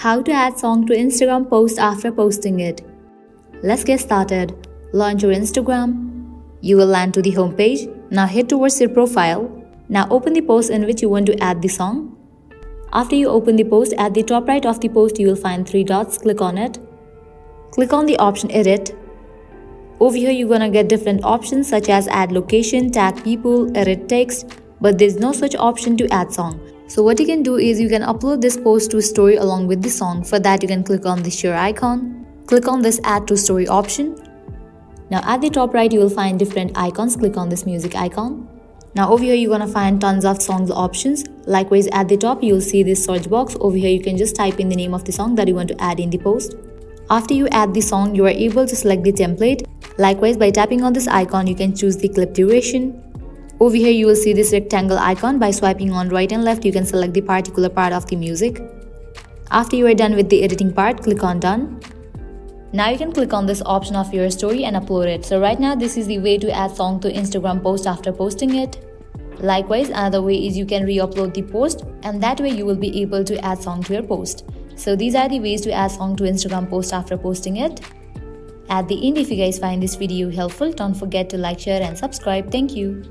How to add song to Instagram post after posting it. Let's get started. Launch your Instagram. You will land to the home page. Now head towards your profile. Now open the post in which you want to add the song. After you open the post, at the top right of the post you will find 3 dots. Click on it. Click on the option Edit. Over here you're gonna get different options such as add location, tag people, edit text, but there's no such option to add song. So what you can do is you can upload this post to story along with the song. For that you can click on the share icon. Click on this add to story option. Now at the top right you will find different icons. Click on this music icon. Now over here you're gonna find tons of songs options. Likewise at the top you'll see this search box. Over here you can just type in the name of the song that you want to add in the post. After you add the song, you are able to select the template. Likewise, by tapping on this icon, you can choose the clip duration. Over here, you will see this rectangle icon. By swiping on right and left, you can select the particular part of the music. After you are done with the editing part, click on Done. Now you can click on this option of your story and upload it. So right now, this is the way to add song to Instagram post after posting it. Likewise, another way is you can re-upload the post, and that way you will be able to add song to your post. So these are the ways to add song to Instagram post after posting it. At the end, if you guys find this video helpful, don't forget to like, share and subscribe. Thank you.